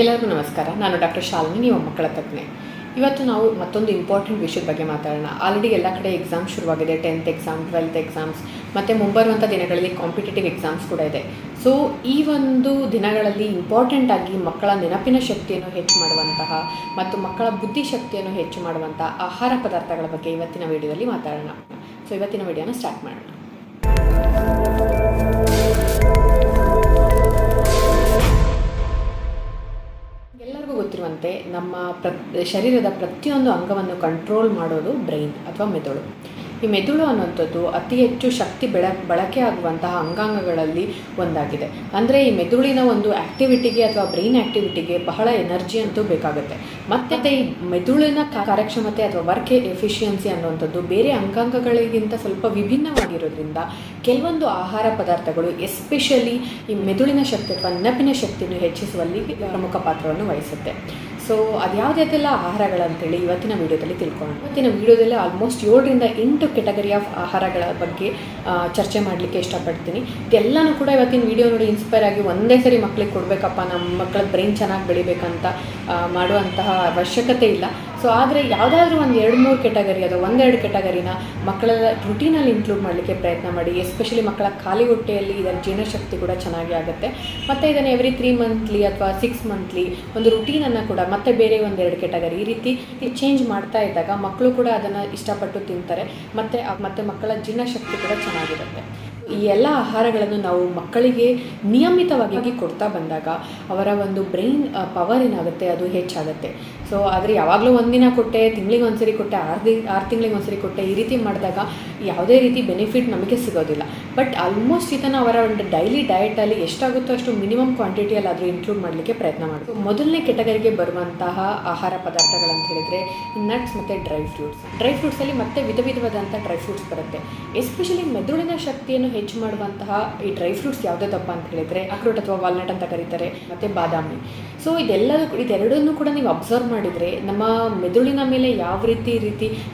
ಎಲ್ಲರಿಗೂ ನಮಸ್ಕಾರ. ನಾನು ಡಾಕ್ಟರ್ ಶಾಲಿನಿ, ನೀವು ಮಕ್ಕಳ ತಜ್ಞೆ. ಇವತ್ತು ನಾವು ಮತ್ತೊಂದು ಇಂಪಾರ್ಟೆಂಟ್ ವಿಷಯದ ಬಗ್ಗೆ ಮಾತಾಡೋಣ. ಆಲ್ರೆಡಿ ಎಲ್ಲ ಕಡೆ ಎಕ್ಸಾಮ್ ಶುರುವಾಗಿದೆ, 10th ಎಕ್ಸಾಮ್, 12th ಎಕ್ಸಾಮ್ಸ್, ಮತ್ತು ಮುಂಬರುವಂಥ ದಿನಗಳಲ್ಲಿ ಕಾಂಪಿಟೇಟಿವ್ ಎಕ್ಸಾಮ್ಸ್ ಕೂಡ ಇದೆ. ಸೊ ಈ ಒಂದು ದಿನಗಳಲ್ಲಿ ಇಂಪಾರ್ಟೆಂಟಾಗಿ ಮಕ್ಕಳ ನೆನಪಿನ ಶಕ್ತಿಯನ್ನು ಹೆಚ್ಚು ಮಾಡುವಂತಹ ಮತ್ತು ಮಕ್ಕಳ ಬುದ್ಧಿಶಕ್ತಿಯನ್ನು ಹೆಚ್ಚು ಮಾಡುವಂಥ ಆಹಾರ ಪದಾರ್ಥಗಳ ಬಗ್ಗೆ ಇವತ್ತಿನ ವಿಡಿಯೋದಲ್ಲಿ ಮಾತಾಡೋಣ. ಸೊ ಇವತ್ತಿನ ವಿಡಿಯೋನ ಸ್ಟಾರ್ಟ್ ಮಾಡೋಣ. ಎಲ್ಲರಿಗೂ ಗೊತ್ತಿರುವಂತೆ ನಮ್ಮ ಶರೀರದ ಪ್ರತಿಯೊಂದು ಅಂಗವನ್ನು ಕಂಟ್ರೋಲ್ ಮಾಡೋದು ಬ್ರೈನ್ ಅಥವಾ ಮೆದುಳು. ಈ ಮೆದುಳು ಅನ್ನುವಂಥದ್ದು ಅತಿ ಹೆಚ್ಚು ಶಕ್ತಿ ಬಳಕೆ ಆಗುವಂತಹ ಅಂಗಾಂಗಗಳಲ್ಲಿ ಒಂದಾಗಿದೆ. ಅಂದರೆ ಈ ಮೆದುಳಿನ ಒಂದು ಆ್ಯಕ್ಟಿವಿಟಿಗೆ ಅಥವಾ ಬ್ರೈನ್ ಆ್ಯಕ್ಟಿವಿಟಿಗೆ ಬಹಳ ಎನರ್ಜಿ ಅಂತೂ ಬೇಕಾಗುತ್ತೆ. ಮತ್ತು ಈ ಮೆದುಳಿನ ಕಾರ್ಯಕ್ಷಮತೆ ಅಥವಾ ವರ್ಕ್ ಎಫಿಷಿಯನ್ಸಿ ಅನ್ನುವಂಥದ್ದು ಬೇರೆ ಅಂಗಾಂಗಗಳಿಗಿಂತ ಸ್ವಲ್ಪ ವಿಭಿನ್ನವಾಗಿರೋದ್ರಿಂದ ಕೆಲವೊಂದು ಆಹಾರ ಪದಾರ್ಥಗಳು ಎಸ್ಪೆಷಲಿ ಈ ಮೆದುಳಿನ ಶಕ್ತಿ ಅಥವಾ ನೆನಪಿನ ಶಕ್ತಿಯನ್ನು ಹೆಚ್ಚಿಸುವಲ್ಲಿ ಪ್ರಮುಖ ಪಾತ್ರವನ್ನು ವಹಿಸುತ್ತೆ. ಸೊ ಅದು ಯಾವುದೆಲ್ಲ ಆಹಾರಗಳಂತೇಳಿ ಇವತ್ತಿನ ವೀಡಿಯೋದಲ್ಲಿ ತಿಳ್ಕೊಳ್ಳೋಣ. ಇವತ್ತಿನ ವೀಡಿಯೋದಲ್ಲಿ ಆಲ್ಮೋಸ್ಟ್ 7ರಿಂದ 8 ಕೆಟಗರಿ ಆಫ್ ಆಹಾರಗಳ ಬಗ್ಗೆ ಚರ್ಚೆ ಮಾಡಲಿಕ್ಕೆ ಇಷ್ಟಪಡ್ತೀನಿ. ಇದೆಲ್ಲನೂ ಕೂಡ ಇವತ್ತಿನ ವೀಡಿಯೋ ನೋಡಿ ಇನ್ಸ್ಪೈರ್ ಆಗಿ ಒಂದೇ ಸರಿ ಮಕ್ಕಳಿಗೆ ಕೊಡಬೇಕಪ್ಪ, ನಮ್ಮ ಮಕ್ಕಳ ಬ್ರೈನ್ ಚೆನ್ನಾಗಿ ಬೆಳಿಬೇಕಂತ ಮಾಡುವಂತಹ ಅವಶ್ಯಕತೆ ಇಲ್ಲ. ಸೊ ಆದರೆ ಯಾವುದಾದ್ರೂ ಒಂದು 2-3 ಕೆಟಗರಿ ಅಥವಾ 1-2 ಕೆಟಗರಿನ ಮಕ್ಕಳ ರುಟೀನಲ್ಲಿ ಇನ್ಕ್ಲೂಡ್ ಮಾಡಲಿಕ್ಕೆ ಪ್ರಯತ್ನ ಮಾಡಿ. ಎಸ್ಪೆಷಲಿ ಮಕ್ಕಳ ಖಾಲಿ ಹೊಟ್ಟೆಯಲ್ಲಿ ಇದರ ಜೀರ್ಣಶಕ್ತಿ ಕೂಡ ಚೆನ್ನಾಗಿ ಆಗುತ್ತೆ. ಮತ್ತು ಇದನ್ನು ಎವ್ರಿ 3 ಮಂತ್ಲಿ ಅಥವಾ 6 ಮಂತ್ಲಿ ಒಂದು ರುಟೀನನ್ನು ಕೂಡ ಮತ್ತೆ ಬೇರೆ 1-2 ಕೆಟಗರಿ ಈ ರೀತಿ ಚೇಂಜ್ ಮಾಡ್ತಾ ಇದ್ದಾಗ ಮಕ್ಕಳು ಕೂಡ ಅದನ್ನು ಇಷ್ಟಪಟ್ಟು ತಿಂತಾರೆ. ಮತ್ತು ಮಕ್ಕಳ ಜೀರ್ಣಶಕ್ತಿ ಕೂಡ ಚೆನ್ನಾಗಿರುತ್ತೆ. ಈ ಎಲ್ಲ ಆಹಾರಗಳನ್ನು ನಾವು ಮಕ್ಕಳಿಗೆ ನಿಯಮಿತವಾಗಿ ಕೊಡ್ತಾ ಬಂದಾಗ ಅವರ ಒಂದು ಬ್ರೈನ್ ಪವರ್ ಏನಾಗುತ್ತೆ ಅದು ಹೆಚ್ಚಾಗುತ್ತೆ. ಸೊ ಆದರೆ ಯಾವಾಗಲೂ ಒಂದಿನ ಕೊಟ್ಟೆ, ತಿಂಗಳಿಗೆ ಒಂದ್ಸರಿ ಕೊಟ್ಟೆ, 6 ತಿಂಗಳಿಗೆ ಒಂದ್ಸರಿ ಕೊಟ್ಟೆ, ಈ ರೀತಿ ಮಾಡಿದಾಗ ಯಾವುದೇ ರೀತಿ ಬೆನಿಫಿಟ್ ನಮಗೆ ಸಿಗೋದಿಲ್ಲ. ಬಟ್ ಆಲ್ಮೋಸ್ಟ್ ಇದನ್ನು ಅವರ ಒಂದು ಡೈಲಿ ಡಯಟಲ್ಲಿ ಎಷ್ಟಾಗುತ್ತೋ ಅಷ್ಟು ಮಿನಿಮಮ್ ಕ್ವಾಂಟಿಟಿಯಲ್ಲಾದರೂ ಇನ್ಕ್ಲೂಡ್ ಮಾಡಲಿಕ್ಕೆ ಪ್ರಯತ್ನ ಮಾಡೋದು. ಮೊದಲನೇ ಕೆಟಗರಿಗೆ ಬರುವಂತಹ ಆಹಾರ ಪದಾರ್ಥಗಳಂತ ಹೇಳಿದರೆ ನಟ್ಸ್ ಮತ್ತು ಡ್ರೈ ಫ್ರೂಟ್ಸಲ್ಲಿ ಮತ್ತೆ ವಿಧವಾದಂಥ ಡ್ರೈ ಫ್ರೂಟ್ಸ್ ಬರುತ್ತೆ. ಎಸ್ಪೆಷಲಿ ಮೆದುಳಿನ ಶಕ್ತಿಯನ್ನು ಹೆಚ್ಚು ಮಾಡುವಂತಹ ಈ ಡ್ರೈ ಫ್ರೂಟ್ಸ್ ಯಾವುದಪ್ಪ ಅಂತ ಹೇಳಿದರೆ ಅಕ್ರೋಟ್ ಅಥವಾ ವಾಲ್ನಟ್ ಅಂತ ಕರೀತಾರೆ, ಮತ್ತು ಬಾದಾಮಿ. ಸೊ ಇದೆರಡನ್ನೂ ಕೂಡ ನೀವು ಅಬ್ಸರ್ವ್ ಮಾಡಿದರೆ ನಮ್ಮ ಮೆದುಳಿನ ಮೇಲೆ ಯಾವ ರೀತಿ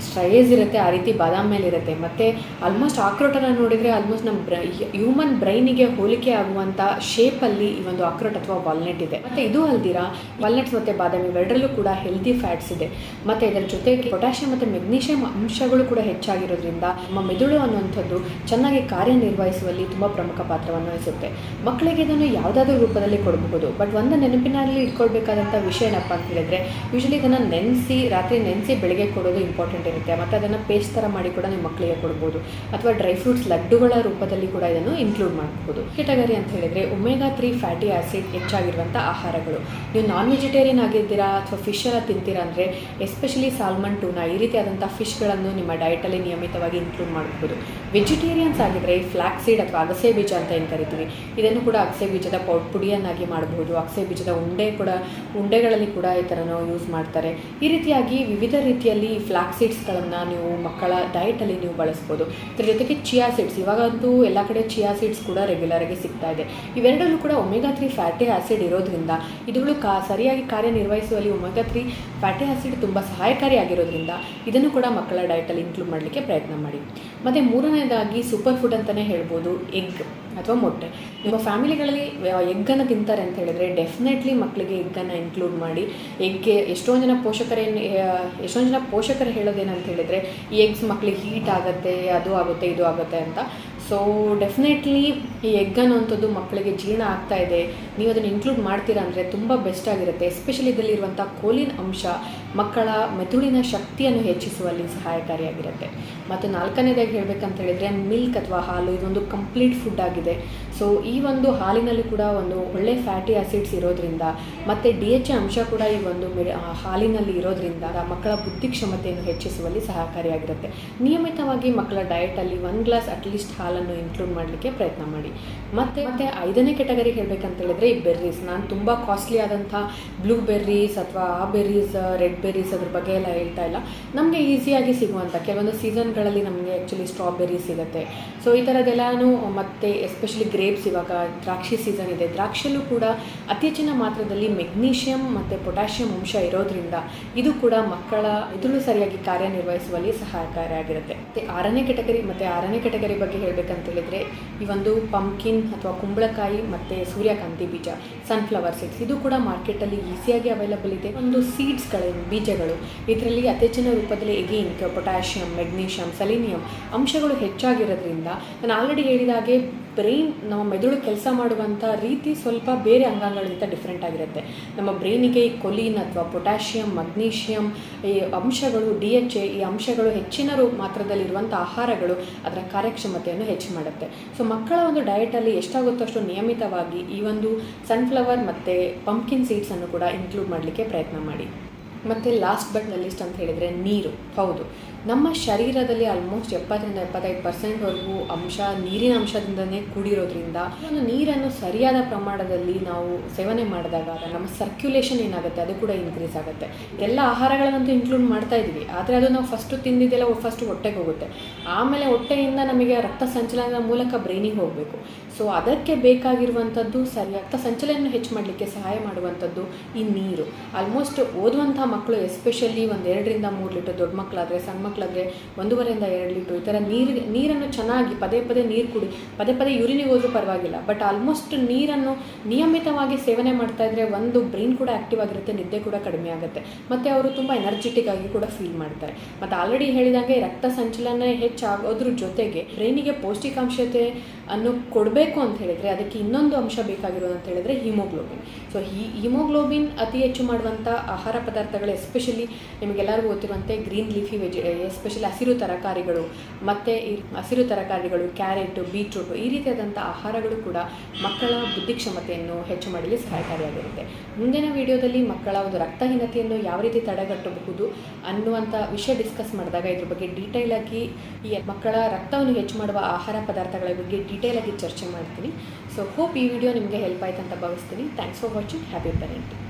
ಸ್ಟ್ರೈಸ್ ಇರುತ್ತೆ ಆ ರೀತಿ ಬಾದಾಮಿ ಮೇಲೆ ಇರುತ್ತೆ. ಮತ್ತು ಆಲ್ಮೋಸ್ಟ್ ಅಕ್ರೋಟನ್ನು ನೋಡಿದರೆ ಆಲ್ಮೋಸ್ಟ್ ನಮ್ಮ ಹ್ಯೂಮನ್ ಬ್ರೈನಿಗೆ ಹೋಲಿಕೆ ಆಗುವಂಥ ಶೇಪಲ್ಲಿ ಈ ಒಂದು ಅಕ್ರೋಟ್ ಅಥವಾ ವಾಲ್ನಟ್ ಇದೆ. ಮತ್ತು ಇದು ಅಲ್ದಿರಾ ವಾಲ್ನಟ್ಸ್ ಮತ್ತು ಬಾದಾಮಿ ಇವೆರಡರಲ್ಲೂ ಕೂಡ ಹೆಲ್ದಿ ಫ್ಯಾಟ್ಸ್ ಇದೆ. ಮತ್ತು ಇದರ ಜೊತೆಗೆ ಪೊಟ್ಯಾಷಿಯಂ ಮತ್ತು ಮೆಗ್ನೀಷಿಯಂ ಅಂಶಗಳು ಕೂಡ ಹೆಚ್ಚಾಗಿರೋದ್ರಿಂದ ನಮ್ಮ ಮೆದುಳು ಅನ್ನುವಂಥದ್ದು ಚೆನ್ನಾಗಿ ಕಾರ್ಯನಿರ್ವಹಿಸುವಲ್ಲಿ ತುಂಬ ಪ್ರಮುಖ ಪಾತ್ರವನ್ನು ವಹಿಸುತ್ತೆ. ಮಕ್ಕಳಿಗೆ ಇದನ್ನು ಯಾವುದಾದ್ರೂ ರೂಪದಲ್ಲಿ ಕೊಡಬಹುದು. ಬಟ್ ಒಂದು ನೆನಪಿನಲ್ಲಿ ಇಟ್ಕೊಳ್ಬೇಕಾದಂಥ ವಿಷಯ ಏನಪ್ಪ ಅಂತ ಹೇಳಿದರೆ ಯೂಶಲಿ ಇದನ್ನು ರಾತ್ರಿ ನೆನೆಸಿ ಬೆಳಗ್ಗೆ ಕೊಡೋದು ಇಂಪಾರ್ಟೆಂಟ್ ಇರುತ್ತೆ. ಮತ್ತು ಅದನ್ನು ಪೇಸ್ಟ್ ಥರ ಮಾಡಿ ಕೂಡ ನೀವು ಮಕ್ಕಳಿಗೆ ಕೊಡ್ಬೋದು, ಅಥವಾ ಡ್ರೈ ಫ್ರೂಟ್ಸ್ ಲಡ್ಡುಗಳ ರೂಪದಲ್ಲಿ ಕೂಡ ಇದನ್ನು ಇನ್ಕ್ಲೂಡ್ ಮಾಡ್ಬೋದು. ಕೆಟಗರಿ ಅಂತ ಹೇಳಿದರೆ ಒಮೆಗಾ 3 ಫ್ಯಾಟಿ ಆ್ಯಸಿಡ್ ಹೆಚ್ಚಾಗಿರುವಂಥ ಆಹಾರಗಳು. ನೀವು ನಾನ್ ವೆಜಿಟೇರಿಯನ್ ಆಗಿದ್ದೀರಾ ಅಥವಾ ಫಿಶ್ ಎಲ್ಲ ತಿಂತೀರಾ ಅಂದರೆ ಎಸ್ಪೆಷಲಿ ಸಾಲ್ಮನ್, ಟೂನಾ ಈ ರೀತಿಯಾದಂಥ ಫಿಶ್ಗಳನ್ನು ನಿಮ್ಮ ಡಯಟಲ್ಲಿ ನಿಯಮಿತವಾಗಿ ಇನ್ಕ್ಲೂಡ್ ಮಾಡ್ಬೋದು. ವೆಜಿಟೇರಿಯನ್ಸ್ ಆಗಿದ್ದರೆ ಈ ಫ್ಲಾಕ್ಸ್ ಸೀಡ್ ಅಥವಾ ಅಗಸೆ ಬೀಜ ಅಂತ ಏನು ಕರಿತೀವಿ, ಇದನ್ನು ಕೂಡ ಅಗಸೆ ಬೀಜದ ಪುಡಿಯನ್ನಾಗಿ ಮಾಡಬಹುದು. ಅಗಸೆ ಬೀಜದ ಉಂಡೆಗಳಲ್ಲಿ ಕೂಡ ಈ ಥರನೂ ಯೂಸ್ ಮಾಡ್ತಾರೆ. ಈ ರೀತಿಯಾಗಿ ವಿವಿಧ ರೀತಿಯಲ್ಲಿ ಫ್ಲಾಕ್ಸ್ ಸೀಡ್ಸ್ಗಳನ್ನು ನೀವು ಮಕ್ಕಳ ಡಯಟಲ್ಲಿ ನೀವು ಬಳಸ್ಬೋದು. ಇದರ ಜೊತೆಗೆ ಚಿಯಾ ಸೀಡ್ಸ್, ಇವಾಗಂತೂ ಎಲ್ಲ ಕಡೆ ಚಿಯಾ ಸೀಡ್ಸ್ ಕೂಡ ರೆಗ್ಯುಲರಾಗಿ ಸಿಗ್ತಾ ಇದೆ. ಇವೆರಡಲ್ಲೂ ಕೂಡ ಒಮೆಗಾ 3 ಫ್ಯಾಟಿ ಆ್ಯಸಿಡ್ ಇರೋದ್ರಿಂದ ಇದುಗಳು ಸರಿಯಾಗಿ ಕಾರ್ಯನಿರ್ವಹಿಸುವಲ್ಲಿ ಒಮೆಗಾ 3 ಫ್ಯಾಟಿ ಆ್ಯಸಿಡ್ ತುಂಬ ಸಹಾಯಕಾರಿಯಾಗಿರೋದ್ರಿಂದ ಇದನ್ನು ಕೂಡ ಮಕ್ಕಳ ಡಯಟಲ್ಲಿ ಇನ್ಕ್ಲೂಡ್ ಮಾಡಲಿಕ್ಕೆ ಪ್ರಯತ್ನ ಮಾಡಿ. ಮತ್ತು ಮೂರನೇದಾಗಿ ಸೂಪರ್ ಫುಡ್ ಅಂತಲೇ ಹೇಳ್ಬೋದು ಎಗ್ ಅಥವಾ ಮೊಟ್ಟೆ. ನಿಮ್ಮ ಫ್ಯಾಮಿಲಿಗಳಲ್ಲಿ ಎಗ್ಗನ್ನು ತಿಂತಾರೆ ಅಂತ ಹೇಳಿದರೆ ಡೆಫಿನೆಟ್ಲಿ ಮಕ್ಕಳಿಗೆ ಎಗ್ಗನ್ನು ಇನ್ಕ್ಲೂಡ್ ಮಾಡಿ. ಎಗ್ಗೆ ಎಷ್ಟೊಂದು ಜನ ಪೋಷಕರು ಹೇಳೋದೇನಂತ ಹೇಳಿದರೆ ಈ ಎಗ್ಸ್ ಮಕ್ಕಳಿಗೆ ಹೀಟ್ ಆಗುತ್ತೆ, ಅದು ಆಗುತ್ತೆ, ಇದು ಆಗುತ್ತೆ ಅಂತ. ಸೊ ಡೆಫಿನೆಟ್ಲಿ ಈ ಎಗ್ ಅನ್ನೋಂಥದ್ದು ಮಕ್ಕಳಿಗೆ ಜೀರ್ಣ ಆಗ್ತಾ ಇದೆ, ನೀವು ಅದನ್ನು ಇನ್ಕ್ಲೂಡ್ ಮಾಡ್ತೀರಾ ಅಂದರೆ ತುಂಬ ಬೆಸ್ಟ್ ಆಗಿರುತ್ತೆ. ಎಸ್ಪೆಷಲಿ ಇದರಲ್ಲಿರುವಂಥ ಕೋಲಿನ್ ಅಂಶ ಮಕ್ಕಳ ಮೆದುಳಿನ ಶಕ್ತಿಯನ್ನು ಹೆಚ್ಚಿಸುವಲ್ಲಿ ಸಹಾಯಕಾರಿಯಾಗಿರುತ್ತೆ. ಮತ್ತು 4ನೇದಾಗಿ ಹೇಳಬೇಕಂತ ಹೇಳಿದರೆ ಮಿಲ್ಕ್ ಅಥವಾ ಹಾಲು, ಇದೊಂದು ಕಂಪ್ಲೀಟ್ ಫುಡ್ ಆಗಿದೆ. ಸೊ ಈ ಒಂದು ಹಾಲಿನಲ್ಲಿ ಕೂಡ ಒಂದು ಒಳ್ಳೆ ಫ್ಯಾಟಿ ಆ್ಯಸಿಡ್ಸ್ ಇರೋದ್ರಿಂದ ಮತ್ತು DHA ಅಂಶ ಕೂಡ ಈ ಒಂದು ಹಾಲಿನಲ್ಲಿ ಇರೋದ್ರಿಂದ ಮಕ್ಕಳ ಬುದ್ಧಿ ಕ್ಷಮತೆಯನ್ನು ಹೆಚ್ಚಿಸುವಲ್ಲಿ ಸಹಕಾರಿಯಾಗಿರುತ್ತೆ. ನಿಯಮಿತವಾಗಿ ಮಕ್ಕಳ ಡಯಟಲ್ಲಿ 1 ಗ್ಲಾಸ್ ಅಟ್ಲೀಸ್ಟ್ ಹಾಲನ್ನು ಇನ್ಕ್ಲೂಡ್ ಮಾಡಲಿಕ್ಕೆ ಪ್ರಯತ್ನ ಮಾಡಿ. ಮತ್ತು 5ನೇ ಕೆಟಗರಿಗೆ ಹೇಳಬೇಕಂತ ಹೇಳಿದರೆ ಈ ಬೆರ್ರೀಸ್. ನಾನು ತುಂಬ ಕಾಸ್ಟ್ಲಿ ಆದಂಥ ಬ್ಲೂ ಬೆರ್ರೀಸ್ ಅಥವಾ ಆ ಬೆರ್ರೀಸ್, ರೆಡ್ ಬೆರ್ರೀಸ್ ಅದ್ರ ಬಗ್ಗೆ ಎಲ್ಲ ಹೇಳ್ತಾ ಇಲ್ಲ. ನಮಗೆ ಈಸಿಯಾಗಿ ಸಿಗುವಂಥ ಕೆಲವೊಂದು ಸೀಸನ್ಗಳಲ್ಲಿ ನಮಗೆ ಆ್ಯಕ್ಚುಲಿ ಸ್ಟ್ರಾಬೆರಿ ಸಿಗುತ್ತೆ. ಸೊ ಈ ಥರದ್ದೆಲ್ಲನೂ, ಮತ್ತು ಎಸ್ಪೆಷಲಿ ಗ್ರೇಪ್ಸ್, ಇವಾಗ ದ್ರಾಕ್ಷಿ ಸೀಸನ್ ಇದೆ, ದ್ರಾಕ್ಷಿಯಲ್ಲೂ ಕೂಡ ಅತಿ ಹೆಚ್ಚಿನ ಮಾತ್ರದಲ್ಲಿ ಮೆಗ್ನೀಷಿಯಂ ಮತ್ತು ಪೊಟ್ಯಾಷಿಯಂ ಅಂಶ ಇರೋದ್ರಿಂದ ಇದು ಕೂಡ ಮಕ್ಕಳ ಮೆದುಳು ಸರಿಯಾಗಿ ಕಾರ್ಯನಿರ್ವಹಿಸುವಲ್ಲಿ ಸಹಾಯಕಾರಿಯಾಗಿರುತ್ತೆ. ಮತ್ತು 6ನೇ ಕೆಟಗರಿ ಬಗ್ಗೆ ಹೇಳಬೇಕಂತ ಹೇಳಿದರೆ ಈ ಒಂದು ಪಂಪ್ಕಿನ್ ಅಥವಾ ಕುಂಬಳಕಾಯಿ ಮತ್ತು ಸೂರ್ಯಕಾಂತಿ ಬೀಜ ಬೀಜ, ಸನ್ಫ್ಲವರ್ ಸೀಡ್ಸ್, ಇದು ಕೂಡ ಮಾರ್ಕೆಟಲ್ಲಿ ಈಸಿಯಾಗಿ ಅವೈಲಬಲ್ ಇದೆ. ಒಂದು ಸೀಡ್ಸ್ಗಳೇನು ಬೀಜಗಳು, ಇದರಲ್ಲಿ ಅತಿ ಹೆಚ್ಚಿನ ರೂಪದಲ್ಲಿ ಎಗೇನ್ ಪೊಟ್ಯಾಷಿಯಮ್, ಮೆಗ್ನೀಷಿಯಮ್, ಸೆಲೆನಿಯಮ್ ಅಂಶಗಳು ಹೆಚ್ಚಾಗಿರೋದ್ರಿಂದ ನಾನು ಆಲ್ರೆಡಿ ಹೇಳಿದ ಹಾಗೆ ಬ್ರೈನ್, ನಮ್ಮ ಮೆದುಳು ಕೆಲಸ ಮಾಡುವಂಥ ರೀತಿ ಸ್ವಲ್ಪ ಬೇರೆ ಅಂಗಾಂಗಗಳಿಗಿಂತ ಡಿಫ್ರೆಂಟ್ ಆಗಿರುತ್ತೆ. ನಮ್ಮ ಬ್ರೈನಿಗೆ ಈ ಕೊಲಿನ್ ಅಥವಾ ಪೊಟ್ಯಾಷಿಯಮ್, ಮಗ್ನೀಷಿಯಮ್ ಈ ಅಂಶಗಳು, DHA ಈ ಅಂಶಗಳು ಹೆಚ್ಚಿನ ಮಾತ್ರದಲ್ಲಿರುವಂಥ ಆಹಾರಗಳು ಅದರ ಕಾರ್ಯಕ್ಷಮತೆಯನ್ನು ಹೆಚ್ಚು ಮಾಡುತ್ತೆ. ಸೊ ಮಕ್ಕಳ ಒಂದು ಡಯಟಲ್ಲಿ ಎಷ್ಟಾಗುತ್ತೋ ಅಷ್ಟು ನಿಯಮಿತವಾಗಿ ಈ ಒಂದು ಸನ್ಫ್ಲವರ್ ಮತ್ತು ಪಂಪ್ಕಿನ್ ಸೀಡ್ಸನ್ನು ಕೂಡ ಇನ್ಕ್ಲೂಡ್ ಮಾಡಲಿಕ್ಕೆ ಪ್ರಯತ್ನ ಮಾಡಿ. ಮತ್ತು ಲಾಸ್ಟ್ ಬಟ್ ನ ಲಿಸ್ಟ್ ಅಂತ ಹೇಳಿದರೆ ನೀರು. ಹೌದು, ನಮ್ಮ ಶರೀರದಲ್ಲಿ ಆಲ್ಮೋಸ್ಟ್ 70-75% ನೀರಿನ ಅಂಶದಿಂದನೇ ಕೂಡಿರೋದ್ರಿಂದ ಒಂದು ನೀರನ್ನು ಸರಿಯಾದ ಪ್ರಮಾಣದಲ್ಲಿ ನಾವು ಸೇವನೆ ಮಾಡಿದಾಗ ನಮ್ಮ ಸರ್ಕ್ಯುಲೇಷನ್ ಏನಾಗುತ್ತೆ ಅದು ಕೂಡ ಇನ್ಕ್ರೀಸ್ ಆಗುತ್ತೆ. ಎಲ್ಲ ಆಹಾರಗಳನ್ನಂತೂ ಇನ್ಕ್ಲೂಡ್ ಮಾಡ್ತಾ ಇದ್ದೀವಿ, ಆದರೆ ಅದು ನಾವು ಫಸ್ಟು ತಿಂದಿದ್ದೆಲ್ಲ ಫಸ್ಟ್ ಹೊಟ್ಟೆಗೆ ಹೋಗುತ್ತೆ, ಆಮೇಲೆ ಹೊಟ್ಟೆಯಿಂದ ನಮಗೆ ರಕ್ತ ಸಂಚಲನದ ಮೂಲಕ ಬ್ರೈನಿಗೆ ಹೋಗಬೇಕು. ಸೊ ಅದಕ್ಕೆ ಬೇಕಾಗಿರುವಂಥದ್ದು ರಕ್ತ ಸಂಚಲನ ಹೆಚ್ಚು ಮಾಡಲಿಕ್ಕೆ ಸಹಾಯ ಮಾಡುವಂಥದ್ದು ಈ ನೀರು. ಆಲ್ಮೋಸ್ಟ್ ಓದುವಂಥ ಮಕ್ಕಳು ಎಸ್ಪೆಷಲಿ 1-2-3 ಲೀಟರ್, ದೊಡ್ಡ ಮಕ್ಕಳಾದರೆ, ಸಣ್ಣ ಮಕ್ಕಳಾದರೆ 1.5-2 ಲೀಟರ್ ಈ ಥರ ನೀರನ್ನು ಚೆನ್ನಾಗಿ ಪದೇ ನೀರು ಕುಡಿ, ಪದೇ ಯೂರಿನಿಗೆ ಹೋದರೂ ಪರವಾಗಿಲ್ಲ, ಬಟ್ ಆಲ್ಮೋಸ್ಟ್ ನೀರನ್ನು ನಿಯಮಿತವಾಗಿ ಸೇವನೆ ಮಾಡ್ತಾ ಇದ್ದರೆ ಒಂದು ಬ್ರೈನ್ ಕೂಡ ಆ್ಯಕ್ಟಿವ್ ಆಗಿರುತ್ತೆ, ನಿದ್ದೆ ಕೂಡ ಕಡಿಮೆ ಆಗುತ್ತೆ, ಮತ್ತು ಅವರು ತುಂಬ ಎನರ್ಜೆಟಿಕ್ ಆಗಿ ಕೂಡ ಫೀಲ್ ಮಾಡ್ತಾರೆ. ಮತ್ತು ಆಲ್ರೆಡಿ ಹೇಳಿದಂಗೆ ರಕ್ತ ಸಂಚಲನ ಹೆಚ್ಚಾಗೋದ್ರ ಜೊತೆಗೆ ಬ್ರೈನಿಗೆ ಪೌಷ್ಟಿಕಾಂಶತೆ ಅನ್ನು ಕೊಡಬೇಕು ಅಂತ ಹೇಳಿದರೆ ಅದಕ್ಕೆ ಇನ್ನೊಂದು ಅಂಶ ಬೇಕಾಗಿರೋದು ಅಂತ ಹೇಳಿದರೆ ಹಿಮೋಗ್ಲೋಬಿನ್. ಸೊ ಹಿಮೋಗ್ಲೋಬಿನ್ ಅತಿ ಹೆಚ್ಚು ಮಾಡುವಂಥ ಆಹಾರ ಪದಾರ್ಥಗಳು, ಎಸ್ಪೆಷಲಿ ನಿಮಗೆಲ್ಲರಿಗೂ ಗೊತ್ತಿರುವಂತೆ ಗ್ರೀನ್ ಲೀಫಿ ಎಸ್ಪೆಷಲಿ ಹಸಿರು ತರಕಾರಿಗಳು, ಮತ್ತು ಈ ಹಸಿರು ತರಕಾರಿಗಳು, ಕ್ಯಾರೆಟು, ಬೀಟ್ರೂಟು ಈ ರೀತಿಯಾದಂಥ ಆಹಾರಗಳು ಕೂಡ ಮಕ್ಕಳ ಬುದ್ಧಿಕ್ಷಮತೆಯನ್ನು ಹೆಚ್ಚು ಮಾಡಲು ಸಹಾಯಕಾರಿಯಾಗಿರುತ್ತೆ. ಮುಂದಿನ ವಿಡಿಯೋದಲ್ಲಿ ಮಕ್ಕಳ ಒಂದು ರಕ್ತಹೀನತೆಯನ್ನು ಯಾವ ರೀತಿ ತಡೆಗಟ್ಟಬಹುದು ಅನ್ನುವಂಥ ವಿಷಯ ಡಿಸ್ಕಸ್ ಮಾಡಿದಾಗ ಇದ್ರ ಬಗ್ಗೆ ಡೀಟೇಲ್ ಆಗಿ ಈ ಮಕ್ಕಳ ರಕ್ತವನ್ನು ಹೆಚ್ಚು ಮಾಡುವ ಆಹಾರ ಪದಾರ್ಥಗಳ ಬಗ್ಗೆ ಡೀಟೇಲ್ ಆಗಿ ಚರ್ಚೆ ಮಾಡ್ತೀನಿ. ಸೊ ಹೋಪ್ ಈ ವಿಡಿಯೋ ನಿಮಗೆ ಹೆಲ್ಪ್ ಆಯ್ತು ಅಂತ ಭಾವಿಸ್ತೀನಿ. Thanks for watching. Happy parenting.